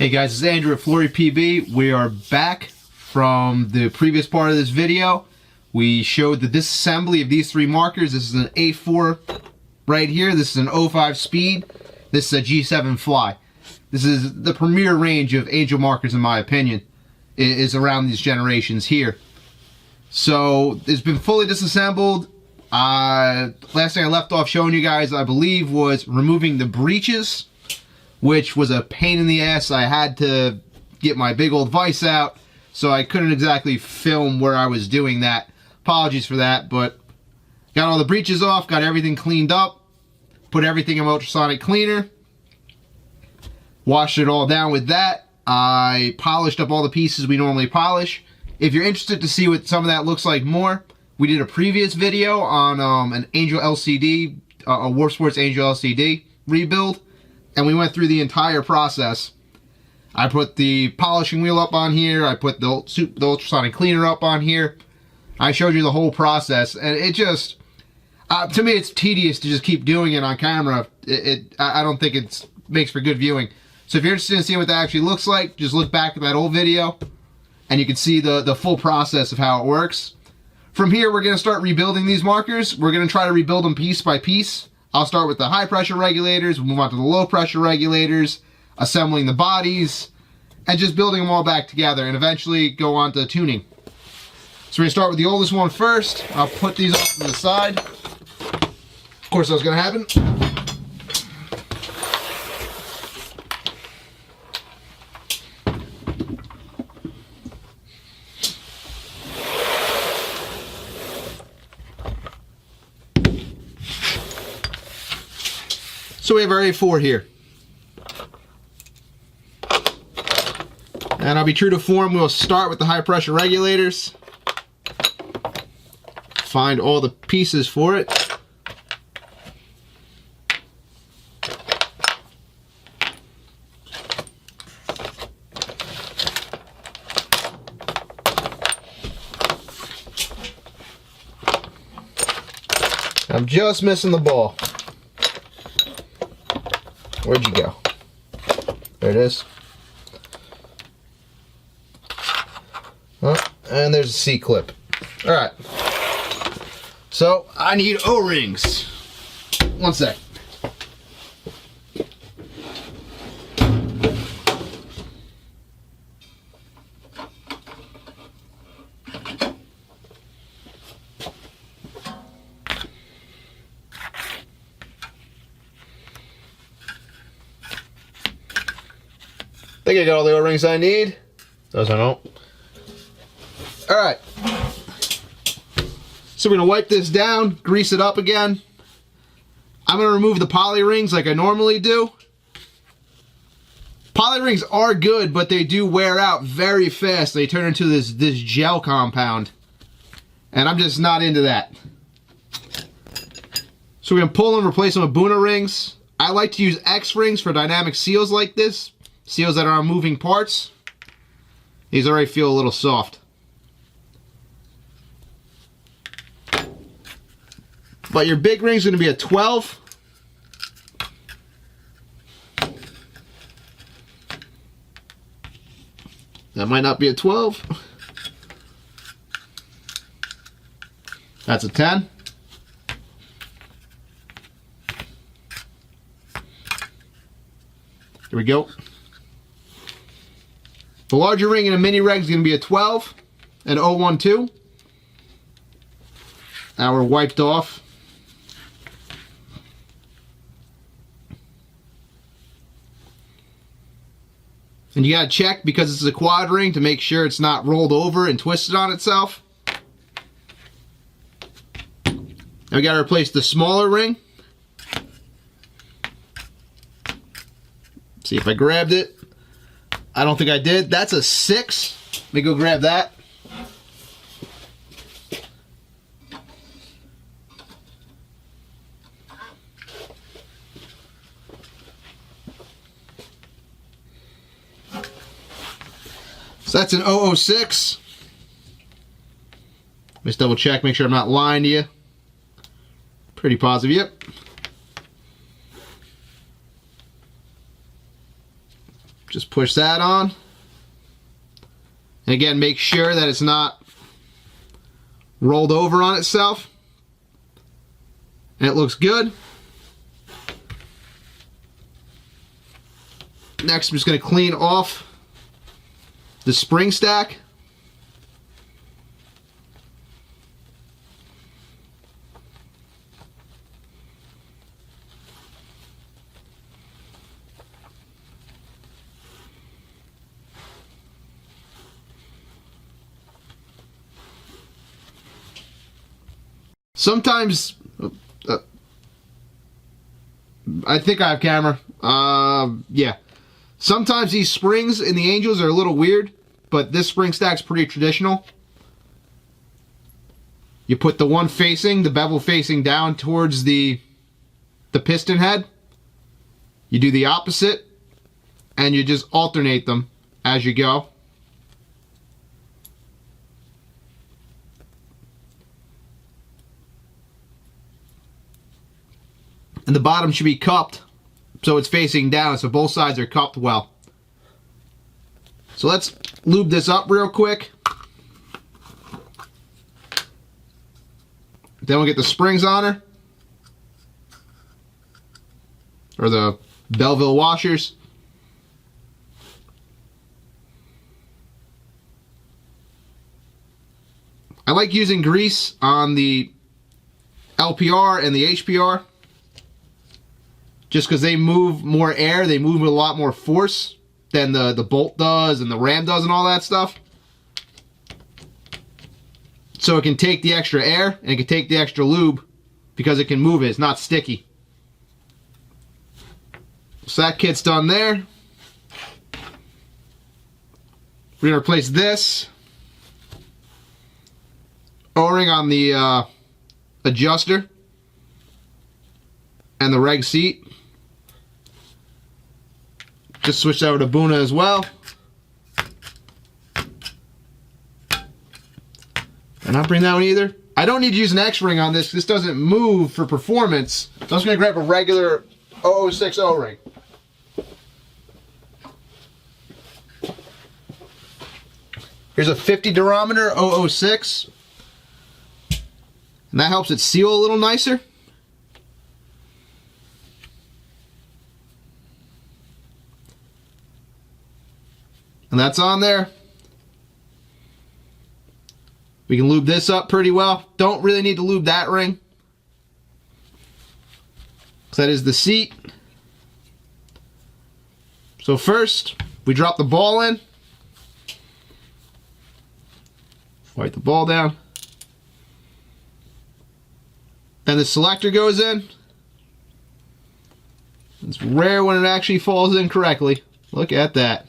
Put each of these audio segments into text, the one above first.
Hey guys, it's Andrew at FloryPB. We are back from the previous part of this video. We showed the disassembly of these three markers. This is an A4 right here. This is an 05 speed. This is a G7 fly. This is the premier range of angel markers, in my opinion, is around these generations here. So it's been fully disassembled. Last thing I left off showing you guys, I believe, was removing the breeches, which was a pain in the ass. I had to get my big old vise out, so I couldn't exactly film where I was doing that. Apologies for that, but got all the breeches off, got everything cleaned up, put everything in ultrasonic cleaner, washed it all down with that. I polished up all the pieces we normally polish. If you're interested to see what some of that looks like more, we did a previous video on an Angel LCD, a Warp Sports Angel LCD rebuild, and we went through the entire process. I put the polishing wheel up on here, I put the ultrasonic cleaner up on here. I showed you the whole process, and it just, to me, it's tedious to just keep doing it on camera. I don't think it makes for good viewing. So if you're interested in seeing what that actually looks like, just look back at that old video, and you can see the full process of how it works. From here, we're going to start rebuilding these markers. We're going to try to rebuild them piece by piece. I'll start with the high pressure regulators, we'll move on to the low pressure regulators, assembling the bodies, and just building them all back together, and eventually go on to tuning. So we're going to start with the oldest one first. I'll put these off to the side. Of course that's going to happen. So we have our A4 here. And I'll be true to form, we'll start with the high pressure regulators. Find all the pieces for it. I'm just missing the ball. Where'd you go? There it is. Oh, and there's a C-clip. Alright. So, I need O-rings. One sec. I think I got all the O-rings I need. Those I don't. Alright. So we're going to wipe this down, grease it up again. I'm going to remove the poly rings like I normally do. Poly rings are good, but they do wear out very fast. They turn into this gel compound. And I'm just not into that. So we're going to pull and replace them with Buna rings. I like to use X rings for dynamic seals like this. Seals that are on moving parts. These already feel a little soft. But your big ring's going to be a 12. That might not be a 12. That's a 10. Here we go. The larger ring in a mini reg is going to be a 12, an 012. Now we're wiped off. And you got to check, because this is a quad ring, to make sure it's not rolled over and twisted on itself. Now we got to replace the smaller ring. See if I grabbed it. I don't think I did. That's a 6. Let me go grab that. So that's an 006. Let's double check, make sure I'm not lying to you. Pretty positive, yep. Just push that on. And again, make sure that it's not rolled over on itself. And it looks good. Next, I'm just going to clean off the spring stack. Sometimes, I think I have camera. Yeah. Sometimes these springs in the Angels are a little weird, but this spring stack's pretty traditional. You put the one facing, the bevel facing down towards the piston head. You do the opposite, and you just alternate them as you go. And the bottom should be cupped so it's facing down, so both sides are cupped well. So let's lube this up real quick. Then we'll get the springs on her, or the Belleville Washers. I like using grease on the LPR and the HPR. Just because they move more air, they move with a lot more force than the Bolt does and the Ram does and all that stuff. So it can take the extra air and it can take the extra lube because it can move it. It's not sticky. So that kit's done there. We're going to replace this O-ring on the adjuster and the reg seat. Just switch over to Buna as well. And not bring that one either. I don't need to use an X-ring on this. This doesn't move for performance. So I'm just going to grab a regular 006 O-ring. Here's a 50 durometer 006. And that helps it seal a little nicer. And that's on there. We can lube this up pretty well. Don't really need to lube that ring, because that is the seat. So first, we drop the ball in. Wipe the ball down. Then the selector goes in. It's rare when it actually falls in correctly. Look at that.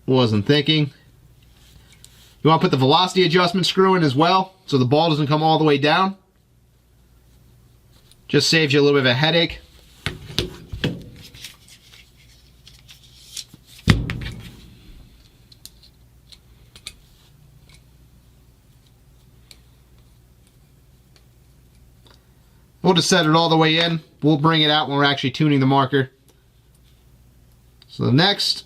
Wasn't thinking. You want to put the velocity adjustment screw in as well, so the ball doesn't come all the way down. Just saves you a little bit of a headache. We'll just set it all the way in. We'll bring it out when we're actually tuning the marker. So the next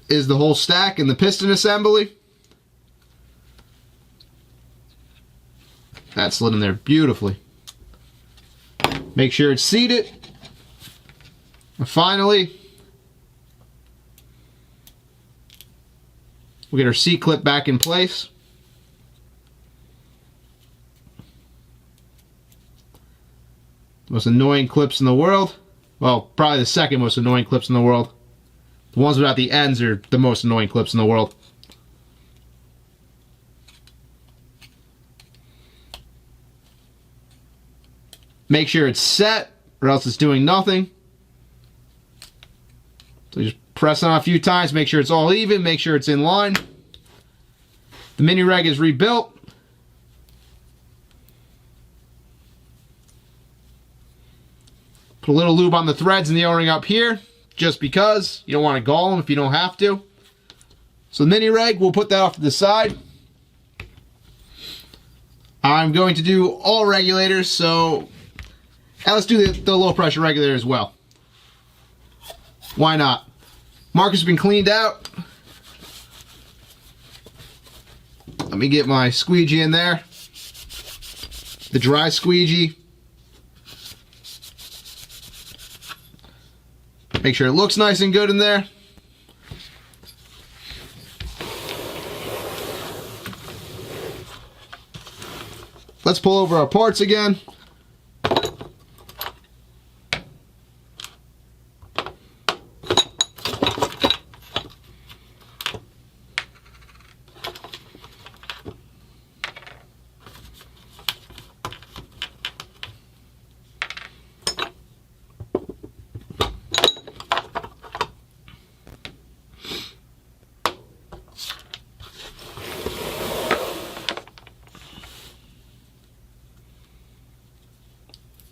is the whole stack and the piston assembly. That slid in there beautifully. Make sure it's seated. And finally, we'll get our C-clip back in place. Most annoying clips in the world. Well, probably the second most annoying clips in the world. The ones without the ends are the most annoying clips in the world. Make sure it's set, or else it's doing nothing. So just press on a few times, make sure it's all even, make sure it's in line. The mini reg is rebuilt. Put a little lube on the threads and the O-ring up here, just because. You don't want to gall them if you don't have to. So the mini reg, we'll put that off to the side. I'm going to do all regulators, so let's do the low pressure regulator as well. Why not? Marker's been cleaned out. Let me get my squeegee in there. The dry squeegee. Make sure it looks nice and good in there. Let's pull over our parts again.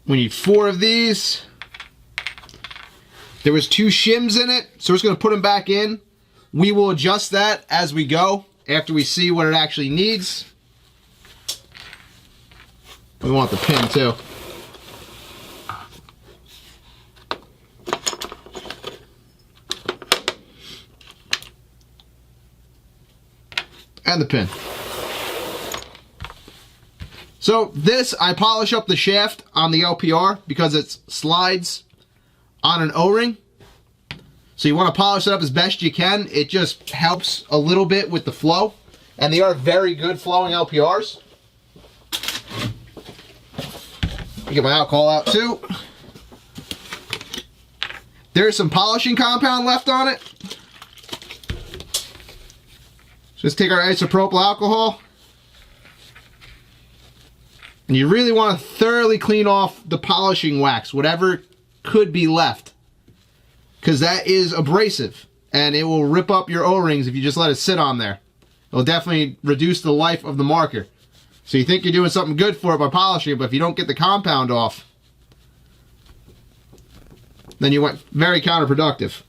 We need 4 of these. There was 2 shims in it, so we're just going to put them back in. We will adjust that as we go after we see what it actually needs. We want the pin too. And the pin. So this, I polish up the shaft on the LPR because it slides on an O-ring. So you want to polish it up as best you can. It just helps a little bit with the flow. And they are very good flowing LPRs. Get my alcohol out too. There's some polishing compound left on it. Just take our isopropyl alcohol. And you really want to thoroughly clean off the polishing wax, whatever could be left. Because that is abrasive, and it will rip up your O-rings if you just let it sit on there. It'll definitely reduce the life of the marker. So you think you're doing something good for it by polishing it, but if you don't get the compound off, then you went very counterproductive.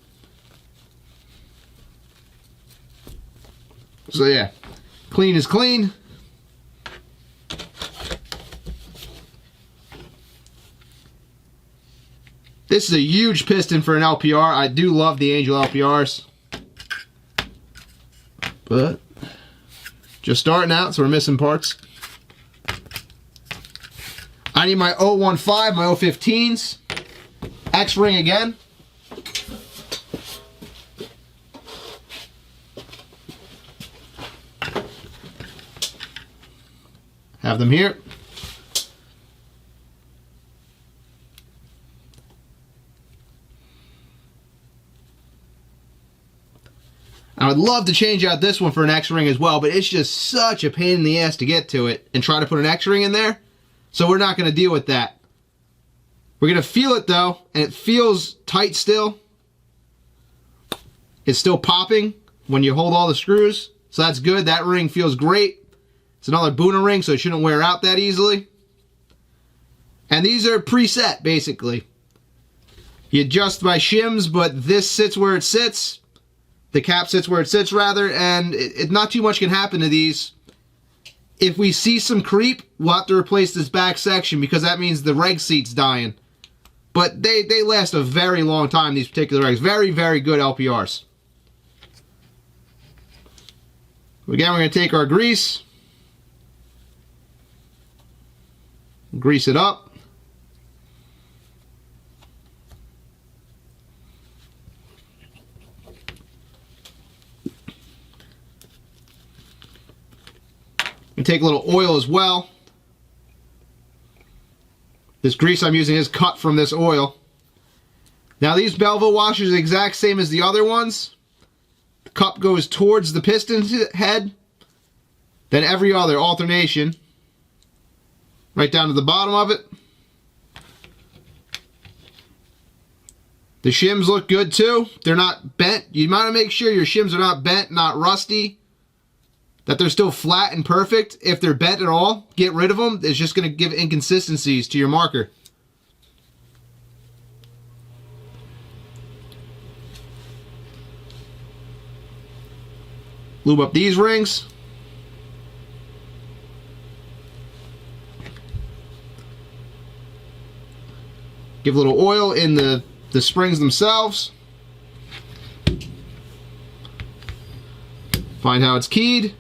So yeah, clean is clean. This is a huge piston for an LPR. I do love the Angel LPRs. But just starting out, so we're missing parts. I need my 015, my 015s. X-ring again. Have them here. I would love to change out this one for an X-ring as well, but it's just such a pain in the ass to get to it and try to put an X-ring in there. So we're not going to deal with that. We're going to feel it though, and it feels tight still. It's still popping when you hold all the screws, so that's good. That ring feels great. It's another Boona ring, so it shouldn't wear out that easily. And these are preset, basically. You adjust by shims, but this sits where it sits. The cap sits where it sits, rather, and not too much can happen to these. If we see some creep, we'll have to replace this back section because that means the reg seat's dying. But they last a very long time, these particular regs. Very, very good LPRs. Again, we're going to take our grease. Grease it up. And take a little oil as well. This grease I'm using is cut from this oil. Now these Belleville washers are the exact same as the other ones. The cup goes towards the piston head. Then every other alternation. Right down to the bottom of it. The shims look good too. They're not bent. You want to make sure your shims are not bent, not rusty. That they're still flat and perfect. If they're bent at all, get rid of them. It's just going to give inconsistencies to your marker. Lube up these rings. Give a little oil in the springs themselves. Find how it's keyed.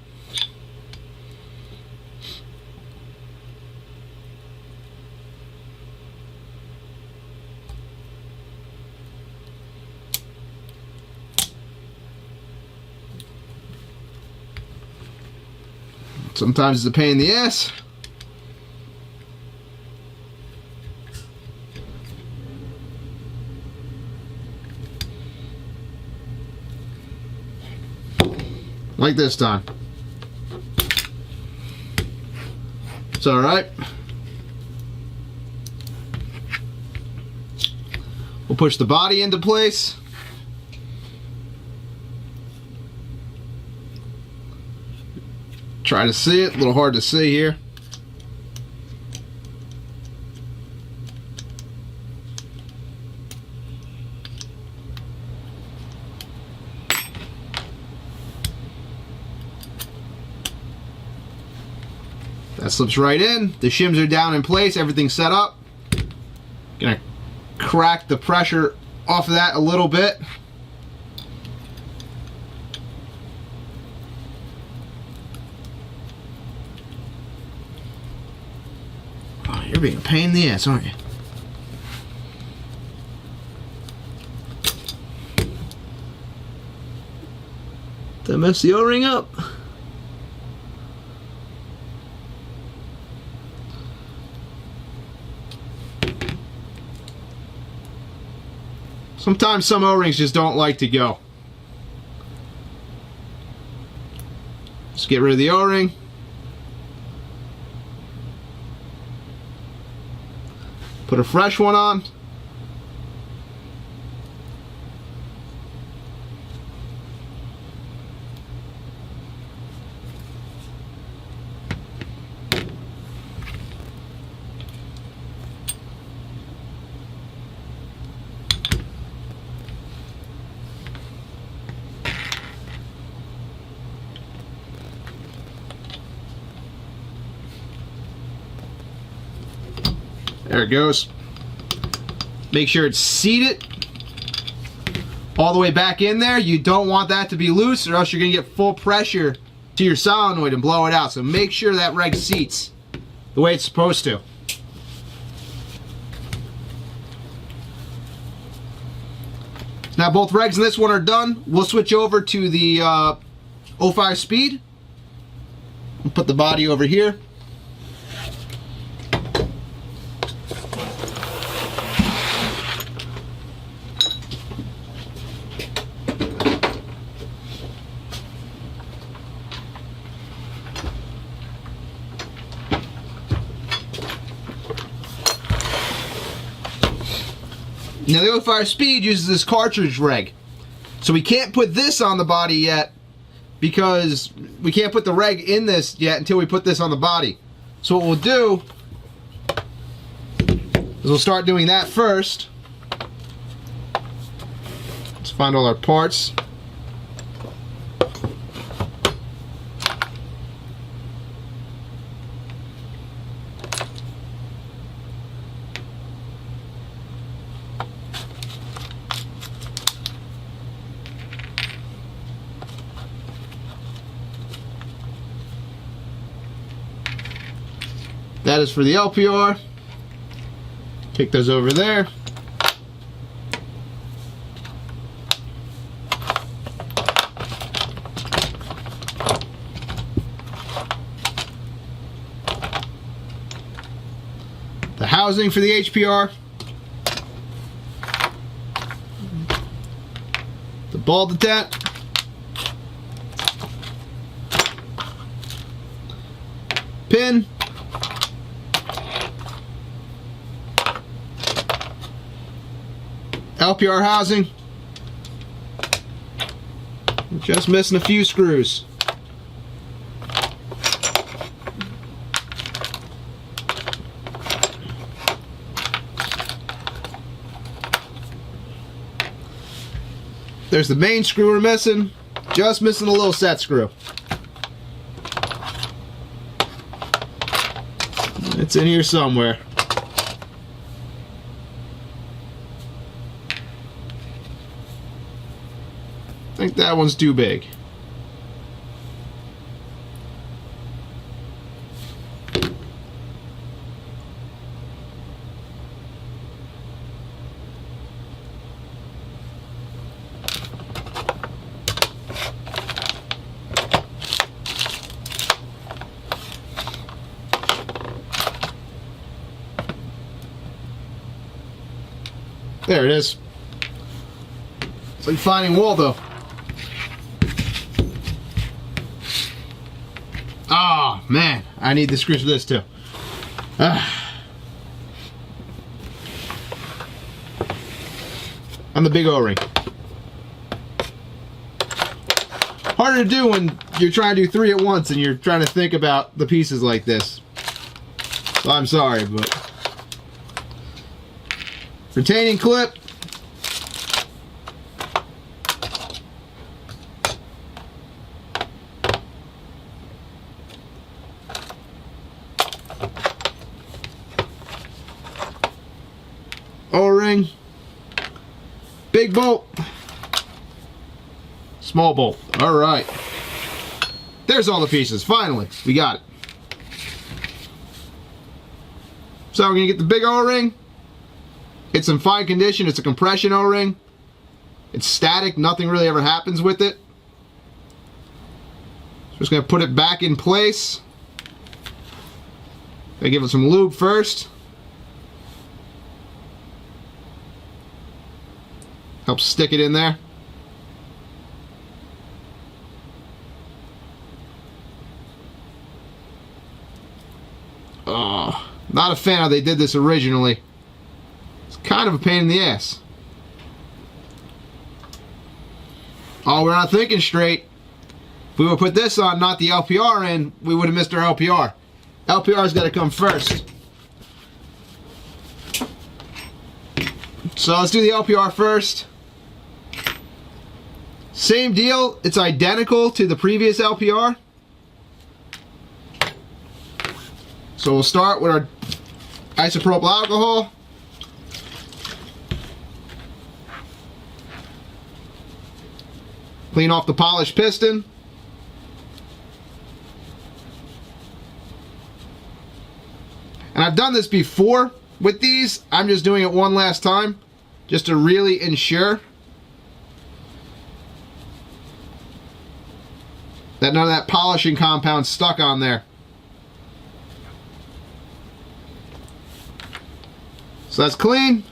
Sometimes it's a pain in the ass. Like this time. It's alright. We'll push the body into place. Try to see it, a little hard to see here. That slips right in. The shims are down in place, everything's set up. Gonna crack the pressure off of that a little bit. You're being a pain in the ass, aren't you? Did I mess the O-ring up? Sometimes some O-rings just don't like to go. Just get rid of the O-ring. Put a fresh one on. There it goes. Make sure it's seated all the way back in there. You don't want that to be loose, or else you're going to get full pressure to your solenoid and blow it out. So make sure that reg seats the way it's supposed to. Now both regs in this one are done. We'll switch over to the 05 speed. We'll put the body over here. Now the 05 speed uses this cartridge reg. So we can't put this on the body yet because we can't put the reg in this yet until we put this on the body. So what we'll do is we'll start doing that first. Let's find all our parts. That is for the LPR. Take those over there. The housing for the HPR. The ball detent. Pin. LPR housing. Just missing a few screws. There's the main screw we're missing. Just missing a little set screw. It's in here somewhere. think that one's too big. There it is. It's like finding Waldo. Oh man, I need the screws for this too. And the big O-ring. Harder to do when you're trying to do 3 at once and you're trying to think about the pieces like this. So I'm sorry, but retaining clip. O-ring. Big bolt. Small bolt. All right. There's all the pieces. Finally, we got it. So we're going to get the big O-ring. It's in fine condition. It's a compression O-ring. It's static. Nothing really ever happens with it. So just going to put it back in place. Going to give it some lube first. Help stick it in there. Oh, not a fan of how they did this originally. Kind of a pain in the ass. Oh, we're not thinking straight. If we would put this on, not the LPR in, we would have missed our LPR. LPR's got to come first. So let's do the LPR first. Same deal. It's identical to the previous LPR. So we'll start with our isopropyl alcohol. Clean off the polished piston. And I've done this before with these. I'm just doing it one last time just to really ensure that none of that polishing compound's stuck on there. So that's clean.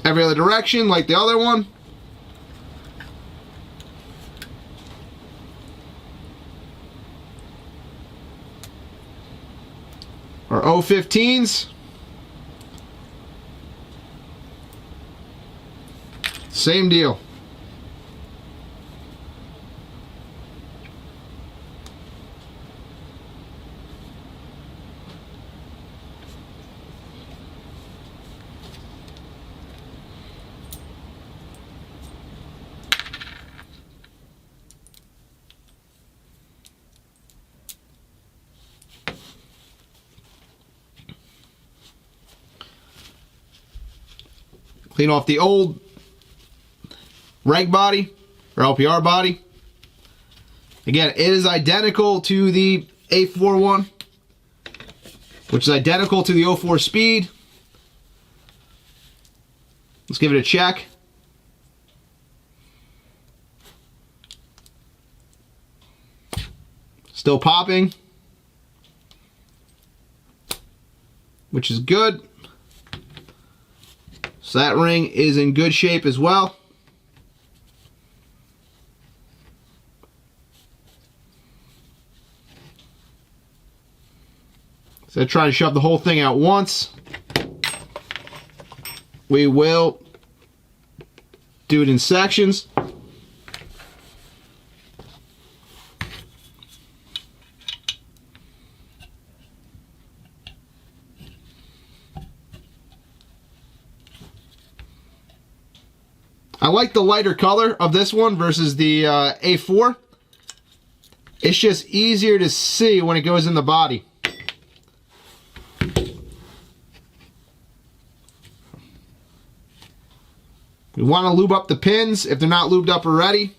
Every other direction, like the other one. Our O15s. Same deal. Clean off the old reg body or LPR body. Again, it is identical to the A41, which is identical to the 04 speed. Let's give it a check. Still popping, which is good. So that ring is in good shape as well. So try to shove the whole thing out once. We will do it in sections. I like the lighter color of this one versus the A4. It's just easier to see when it goes in the body. We want to lube up the pins if they're not lubed up already,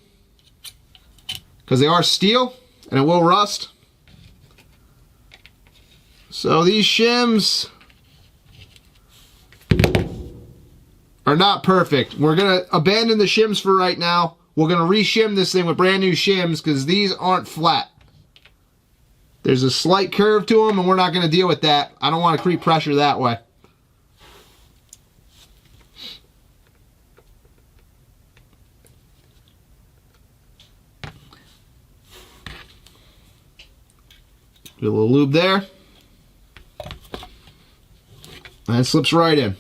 because they are steel and it will rust. So these shims are not perfect. We're going to abandon the shims for right now. We're going to re-shim this thing with brand new shims because these aren't flat. There's a slight curve to them and we're not going to deal with that. I don't want to create pressure that way. Get a little lube there. And it slips right in.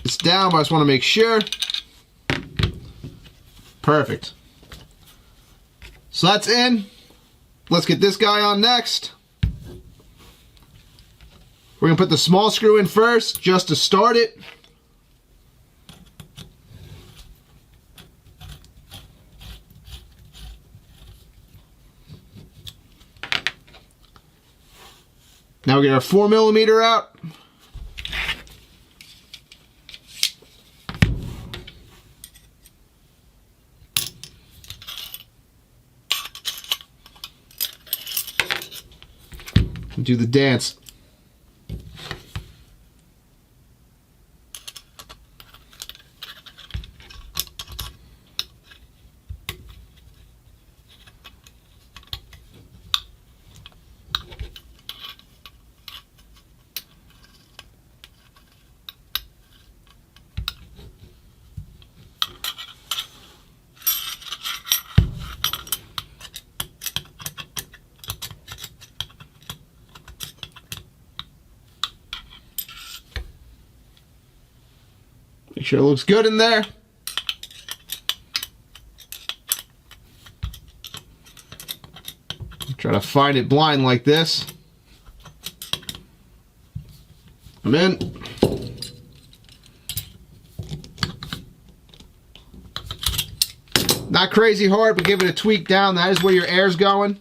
It's down, but I just want to make sure. Perfect. So that's in. Let's get this guy on next. We're going to put the small screw in first, just to start it. Now we get our 4mm out. Do the dance. Make sure it looks good in there. Try to find it blind like this. I'm in. Not crazy hard, but give it a tweak down. That is where your air's going.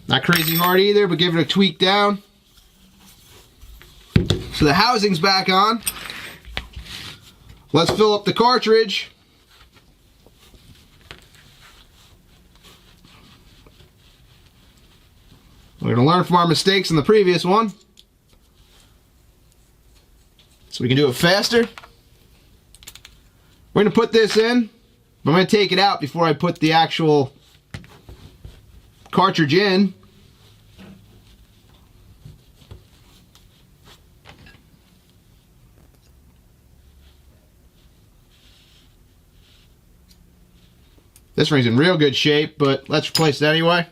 Not crazy hard either, but give it a tweak down. So the housing's back on. Let's fill up the cartridge. We're going to learn from our mistakes in the previous one, so we can do it faster. We're going to put this in, but I'm going to take it out before I put the actual cartridge in. This ring's in real good shape, but let's replace it anyway.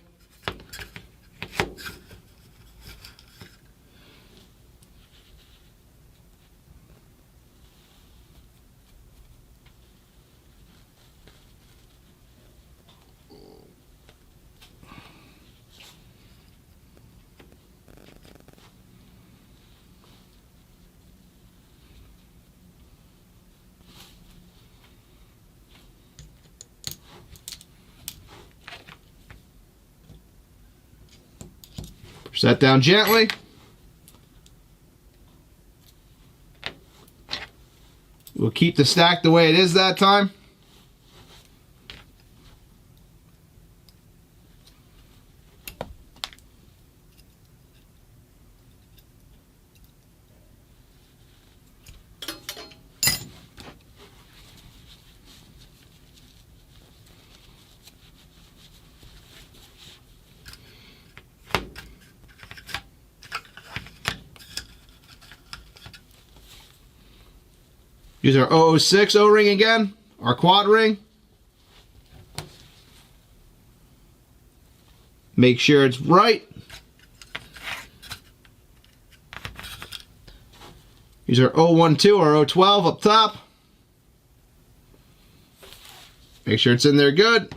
Push that down gently. We'll keep the stack the way it is that time. Use our 006 O-ring again, our quad ring. Make sure it's right. Use our 012 or 012 up top. Make sure it's in there good.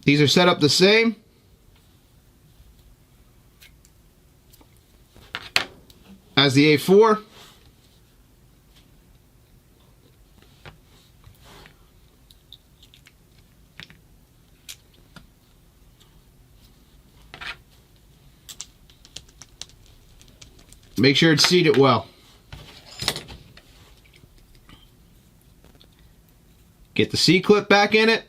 These are set up the same. as the A4. Make sure it's seated well. Get the C-clip back in it.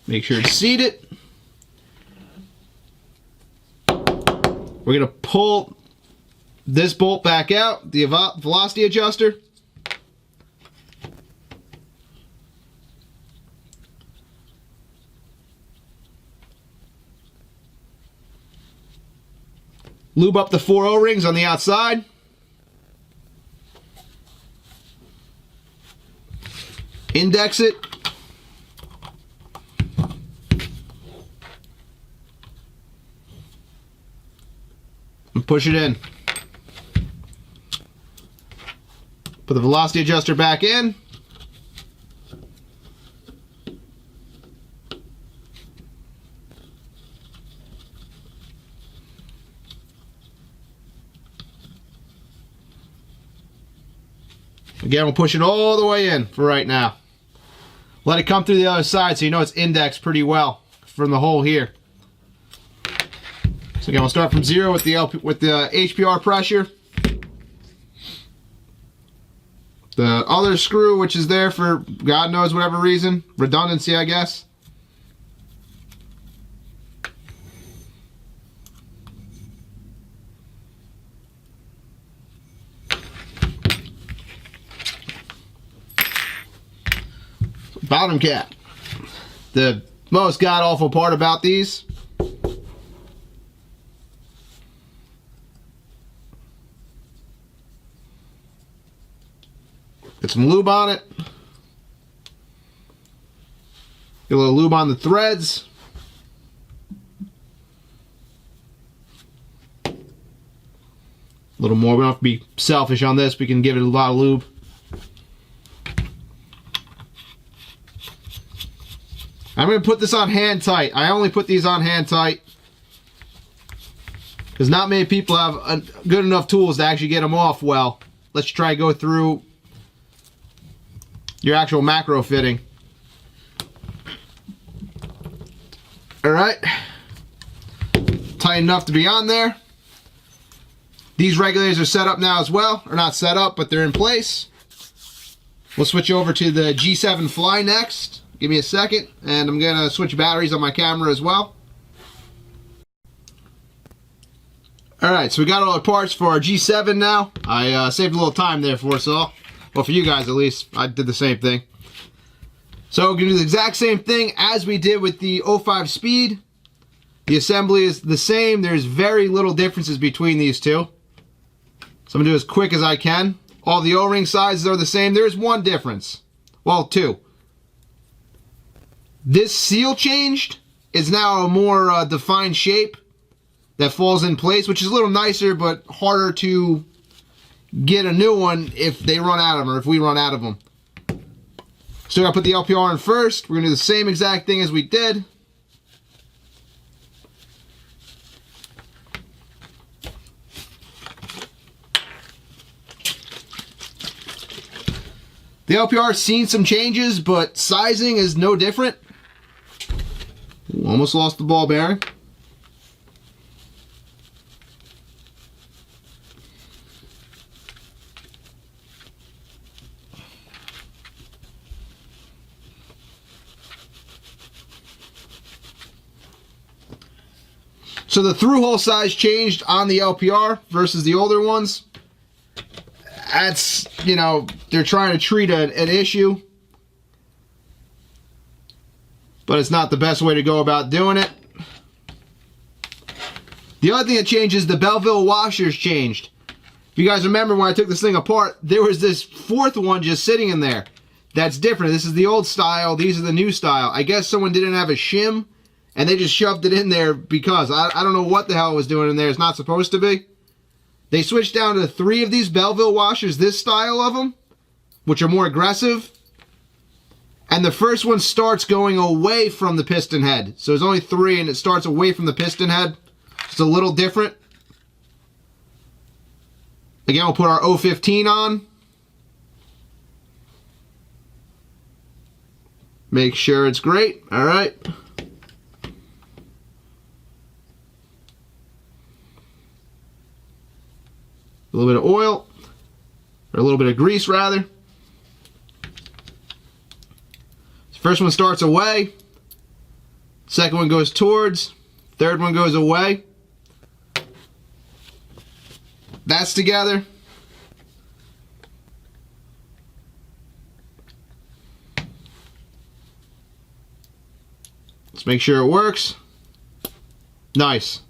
Make sure it's seated. We're going to pull this bolt back out, the velocity adjuster. Lube up the 4 O-rings on the outside. Index it. And push it in. Put the velocity adjuster back in. Again, we'll push it all the way in for right now. Let it come through the other side so you know it's indexed pretty well from the hole here. So again, we'll start from 0 with the HPR pressure. The other screw, which is there for God knows whatever reason, redundancy, I guess. Bottom cap. The most god-awful part about these get some lube on it. Get a little lube on the threads. A little more. We don't have to be selfish on this. We can give it a lot of lube. I'm going to put this on hand tight. I only put these on hand tight because not many people have good enough tools to actually get them off well. Let's try to go through your actual macro fitting. Alright. Tight enough to be on there. These regulators are set up now as well. Or not set up, but they're in place. We'll switch over to the G7 Fly next. Give me a second, and I'm going to switch batteries on my camera as well. Alright, so we got all the parts for our G7 now. I saved a little time there for us all. Well, for you guys at least. I did the same thing. So we're going to do the exact same thing as we did with the 05 Speed. The assembly is the same. There's very little differences between these two. So I'm going to do as quick as I can. All the O-ring sizes are the same. There's one difference. Well, two. This seal changed is now a more defined shape that falls in place, which is a little nicer but harder to get a new one if they run out of them or if we run out of them. So I put the LPR in first. We're going to do the same exact thing as we did. The LPR has seen some changes, but sizing is no different. Ooh, almost lost the ball bearing. So the through-hole size changed on the LPR versus the older ones. That's, you know, they're trying to treat an issue. But it's not the best way to go about doing it. The other thing that changed is the Belleville Washers changed. If you guys remember when I took this thing apart, there was this fourth one just sitting in there. That's different. This is the old style. These are the new style. I guess someone didn't have a shim and they just shoved it in there because I don't know what the hell it was doing in there. It's not supposed to be. They switched down to 3 of these Belleville washers, this style of them, which are more aggressive. And the first one starts going away from the piston head. So there's only 3 and it starts away from the piston head. It's a little different. Again, we'll put our 015 on. Make sure it's great. All right. A little bit of oil, or a little bit of grease rather. First one starts away, second one goes towards, third one goes away. That's together. Let's make sure it works. Nice.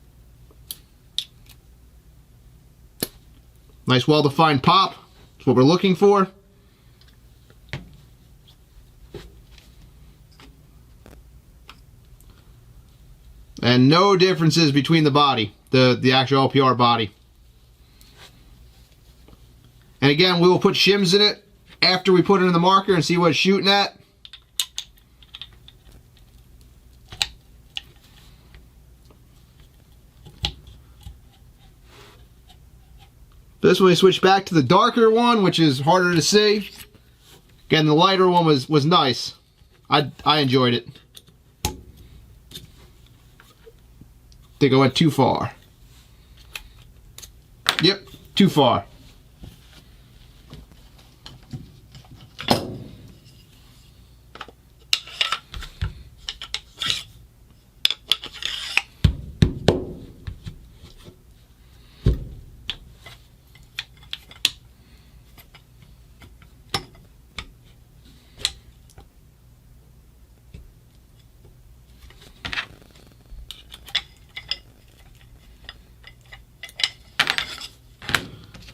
Nice well-defined pop. That's what we're looking for. And no differences between the body, the actual LPR body. And again, we will put shims in it after we put it in the marker and see what it's shooting at. This one we switched back to the darker one, which is harder to see. Again, the lighter one was nice. I enjoyed it. Think I went too far. Yep, too far.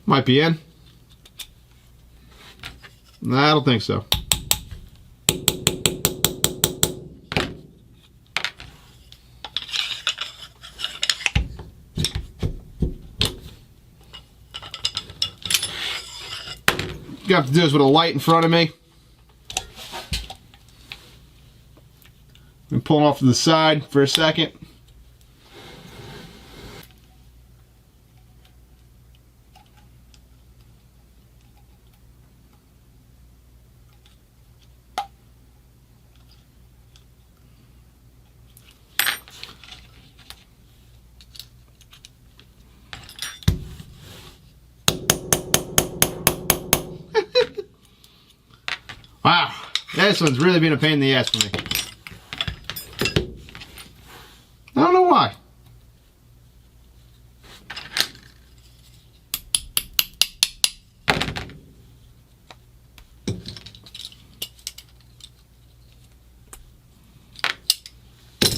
Might be in. Nah, I don't think so. You have to do this with a light in front of me. I'm pulling off to the side for a second. Wow, this one's really been a pain in the ass for me. I don't know why.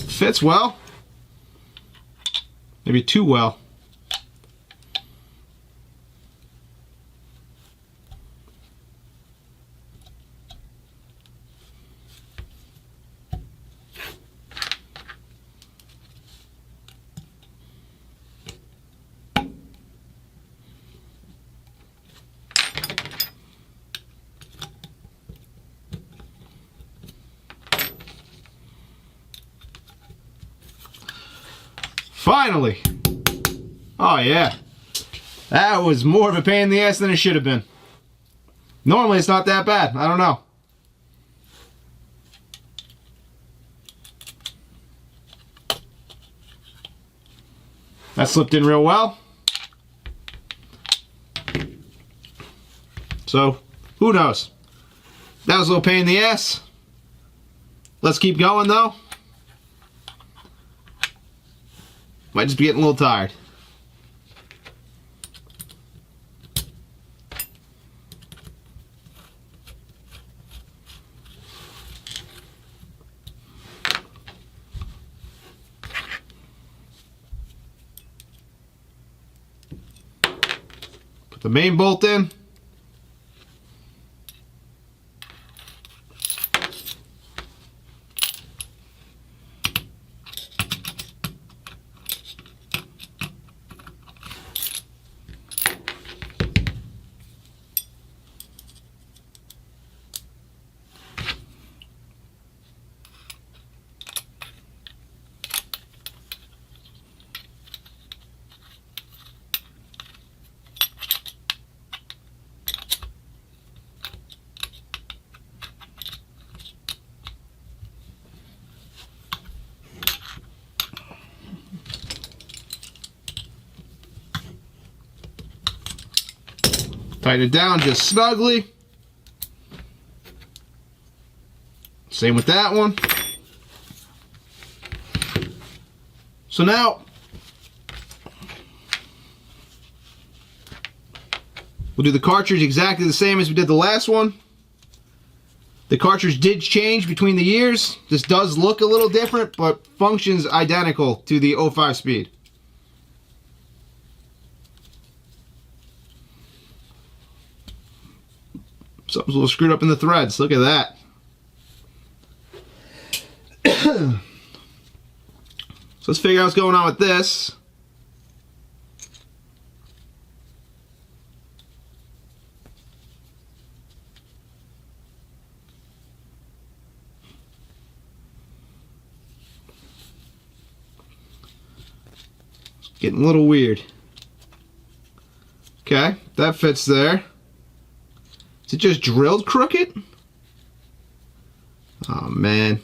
Fits well. Maybe too well. Finally! Oh yeah. That was more of a pain in the ass than it should have been. Normally it's not that bad. I don't know. That slipped in real well. So, who knows? That was a little pain in the ass. Let's keep going though. Might just be getting a little tired. Put the main bolt in. Tighten it down just snugly. Same with that one. So now, we'll do the cartridge exactly the same as we did the last one. The cartridge did change between the years. This does look a little different, but functions identical to the 05 speed. Something's a little screwed up in the threads. Look at that. So let's figure out what's going on with this. It's getting a little weird. Okay, that fits there. Is it just drilled crooked? Oh man.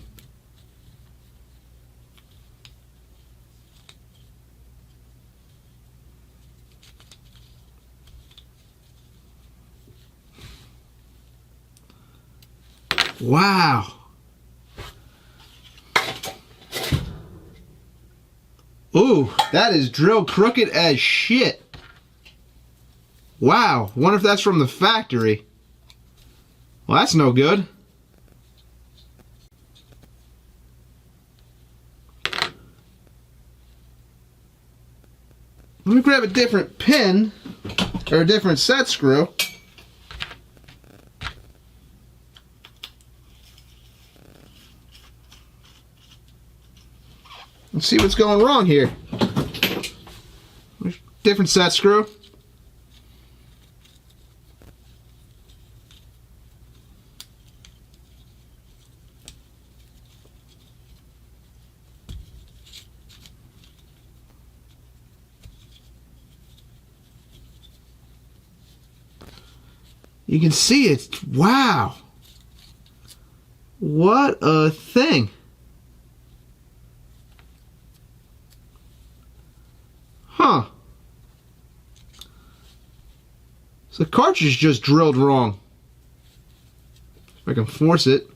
Wow. Ooh, that is drilled crooked as shit. Wow, wonder if that's from the factory. Well, that's no good. Let me grab a different pin, or a different set screw. Let's see what's going wrong here. Different set screw. You can see it. Wow. What a thing. Huh. So the cartridge is just drilled wrong. If I can force it.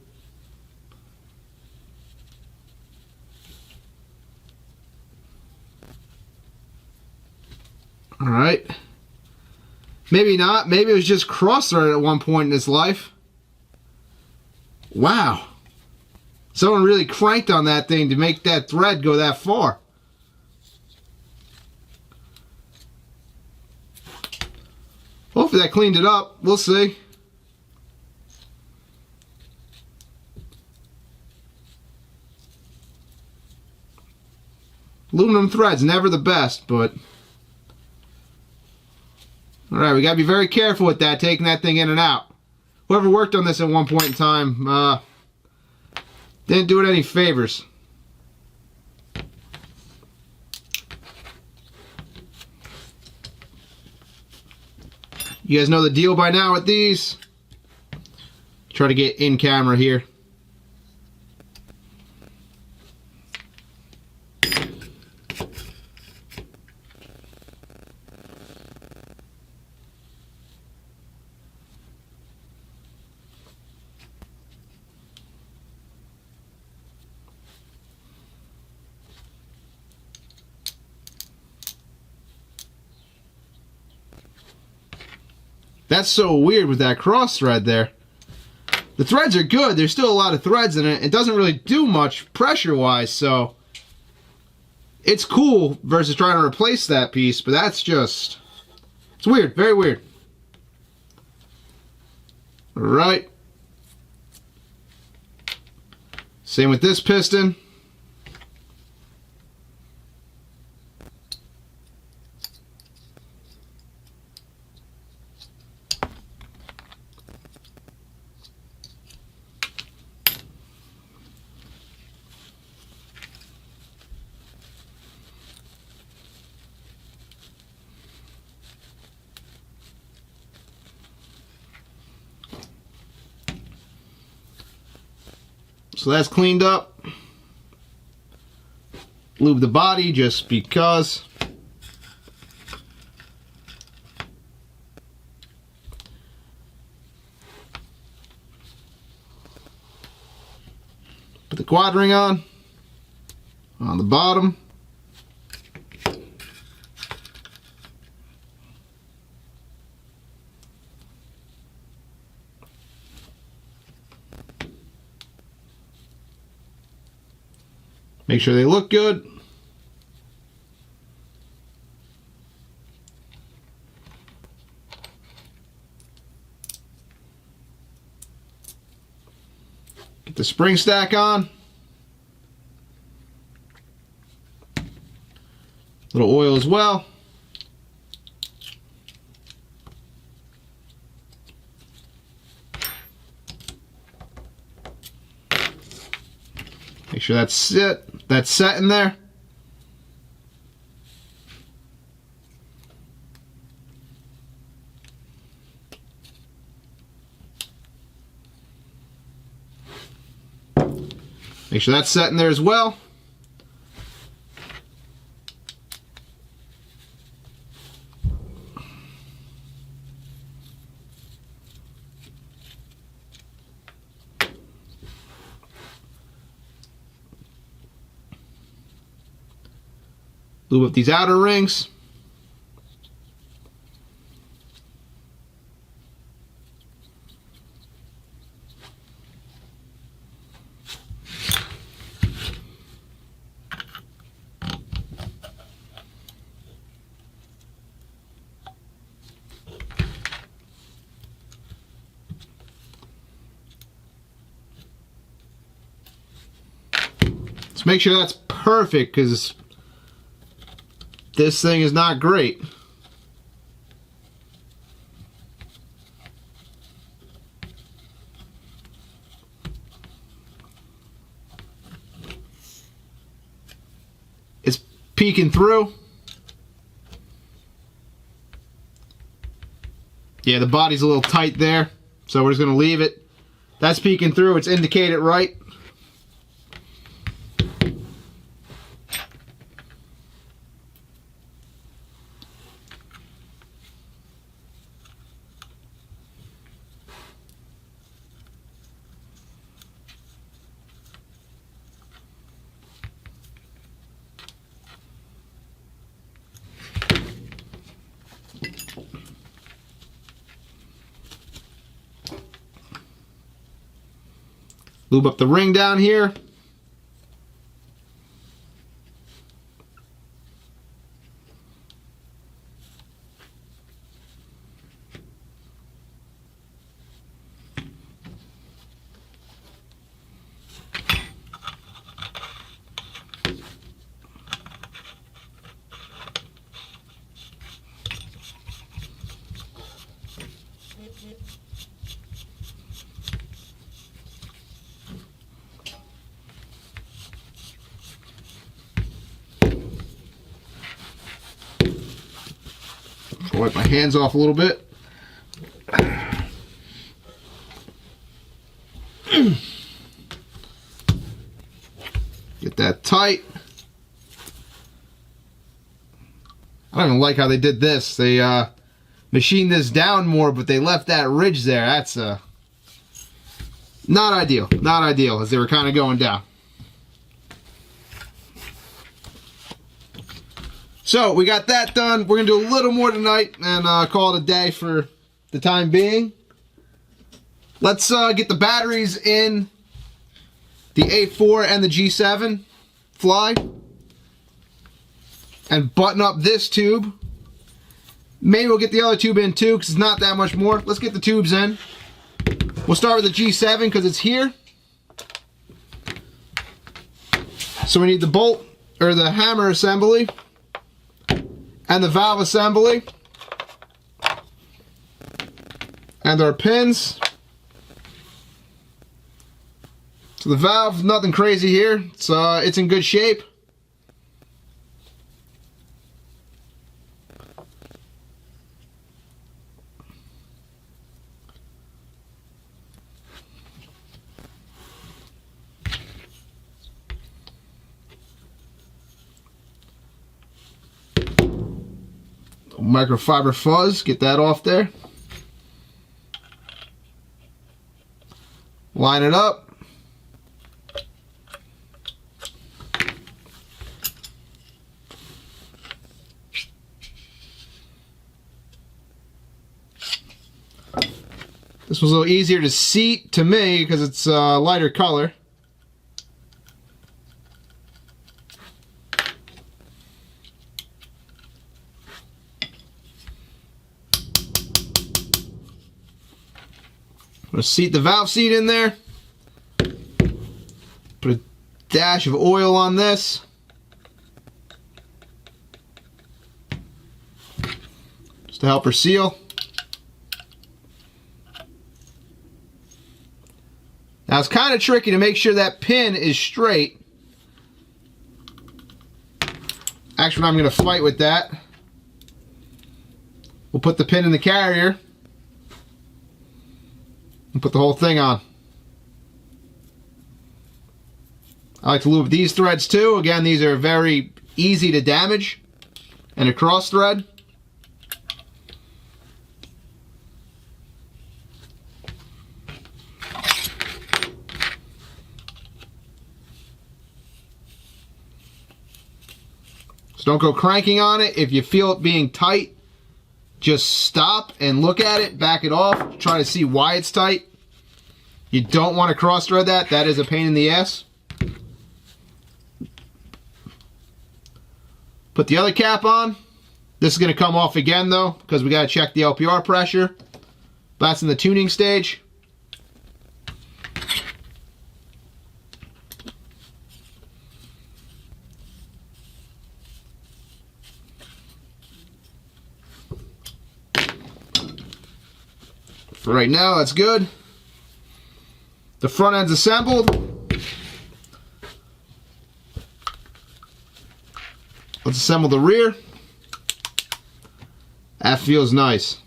Alright. Maybe not. Maybe it was just cross-threaded at one point in its life. Wow. Someone really cranked on that thing to make that thread go that far. Hopefully that cleaned it up. We'll see. Aluminum thread's never the best, but... Alright, we gotta be very careful with that, taking that thing in and out. Whoever worked on this at one point in time, didn't do it any favors. You guys know the deal by now with these. Try to get in camera here. That's so weird with that cross thread there. The threads are good. There's still a lot of threads in it. It doesn't really do much pressure-wise, so it's cool versus trying to replace that piece, but that's just... It's weird. Very weird. Alright. Same with this piston. So that's cleaned up. Lube the body just because. quad ring on the bottom. Make sure they look good. Get the spring stack on. Little oil as well. Make sure that's set in there. Make sure that's set in there as well. Lube up these outer rings. Let's make sure that's perfect, because this thing is not great. It's peeking through. Yeah, the body's a little tight there, so we're just going to leave it. That's peeking through. It's indicated right. Lube up the ring down here. Wipe my hands off a little bit. Get that tight. I don't even like how they did this. They machined this down more, but they left that ridge there. That's not ideal. Not ideal, as they were kind of going down. So we got that done. We're going to do a little more tonight and call it a day for the time being. Let's get the batteries in the A4 and the G7 fly and button up this tube. Maybe we'll get the other tube in too, because it's not that much more. Let's get the tubes in. We'll start with the G7 because it's here. So we need the bolt or the hammer assembly and the valve assembly and our pins. So the valve, nothing crazy here. It's in good shape. Microfiber fuzz, get that off there. Line it up. This was a little easier to seat to me because it's a lighter color. I'm going to seat the valve seat in there. Put a dash of oil on this. Just to help her seal. Now it's kind of tricky to make sure that pin is straight. Actually, I'm going to fight with that. We'll put the pin in the carrier and put the whole thing on. I like to lube these threads too. Again, these are very easy to damage. And a cross thread. So don't go cranking on it. If you feel it being tight, just stop and look at it, back it off, try to see why it's tight. You don't want to cross thread that. That is a pain in the ass. Put the other cap on. This is going to come off again though, because we got to check the LPR pressure. That's in the tuning stage. For right now, that's good. The front end's assembled. Let's assemble the rear. That feels nice.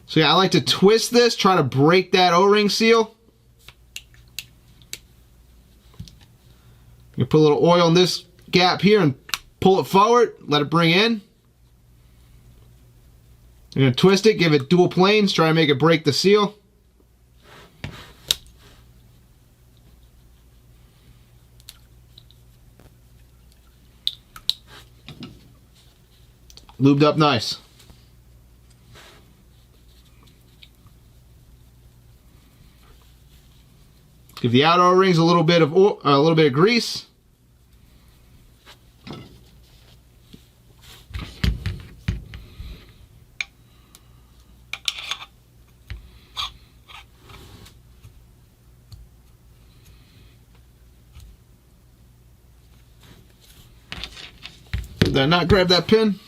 So yeah, I like to twist this, try to break that O-ring seal. You put a little oil in this gap here and pull it forward, let it bring in. You're going to twist it, give it dual planes, try to make it break the seal. Lubed up nice. Give the outer O-rings a little bit of grease. Did I not grab that pin?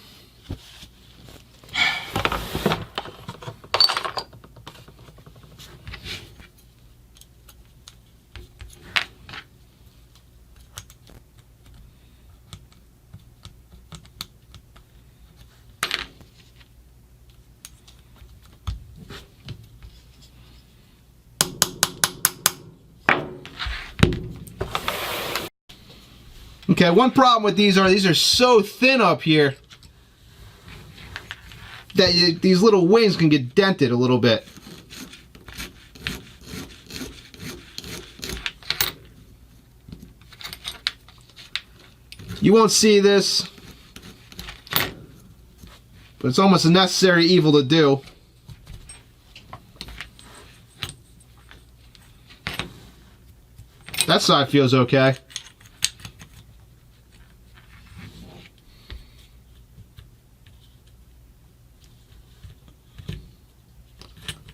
Okay, one problem with these are so thin up here that these little wings can get dented a little bit. You won't see this, but it's almost a necessary evil to do. That side feels okay.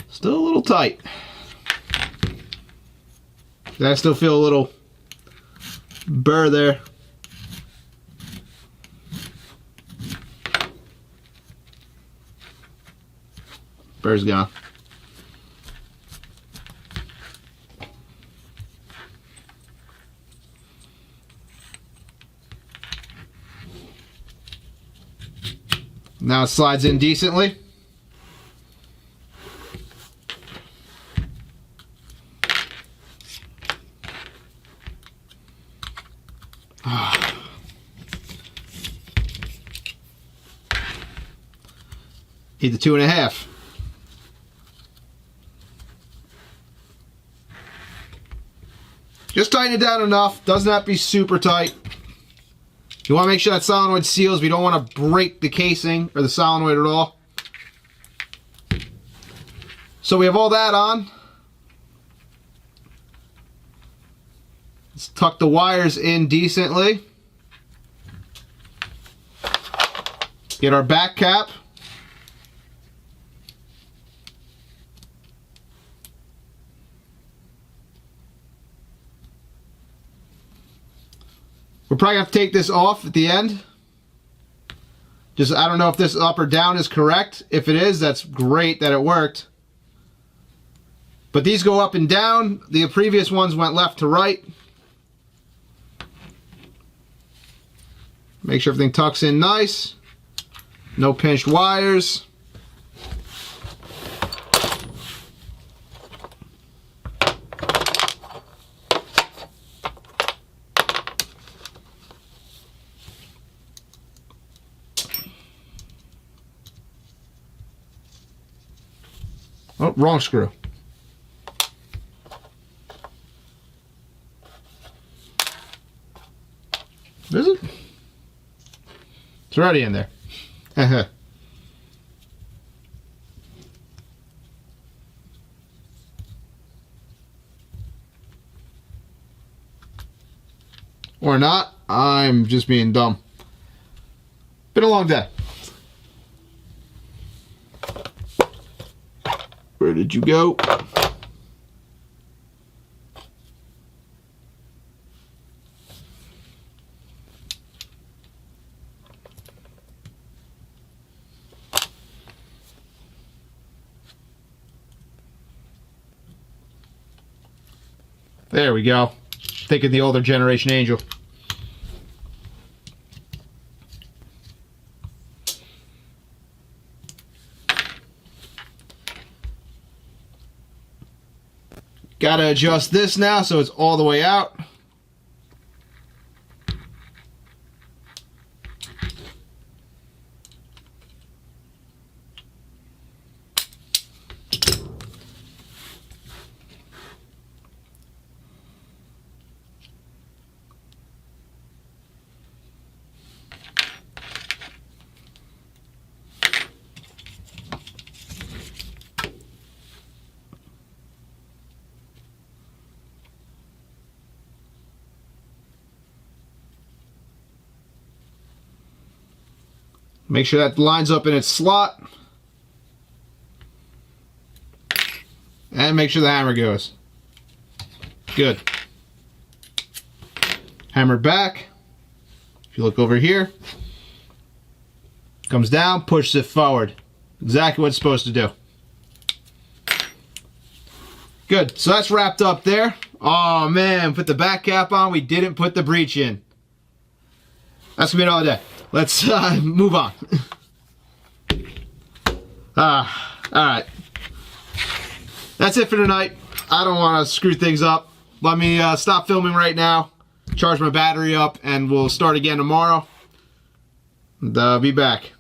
Still a little tight. I still feel a little burr there. Burr's gone. Now it slides in decently. Need the 2.5. Just tighten it down enough. Doesn't have to be super tight. You want to make sure that solenoid seals. We don't want to break the casing or the solenoid at all. So we have all that on. Let's tuck the wires in decently. Get our back cap. We're probably going to have to take this off at the end. Just, I don't know if this up or down is correct. If it is, that's great that it worked. But these go up and down. The previous ones went left to right. Make sure everything tucks in nice. No pinched wires. Oh, wrong screw. Is it? It's already in there. Or not. I'm just being dumb. Been a long day. Where did you go? There we go. Think of the older generation Angel. Gotta adjust this now so it's all the way out. Make sure that lines up in its slot. And make sure the hammer goes. Good. Hammer back. If you look over here, comes down, pushes it forward. Exactly what it's supposed to do. Good. So that's wrapped up there. Oh man, put the back cap on. We didn't put the breech in. That's gonna be another day. Let's move on. Alright. That's it for tonight. I don't want to screw things up. Let me stop filming right now, charge my battery up, and we'll start again tomorrow. And be back.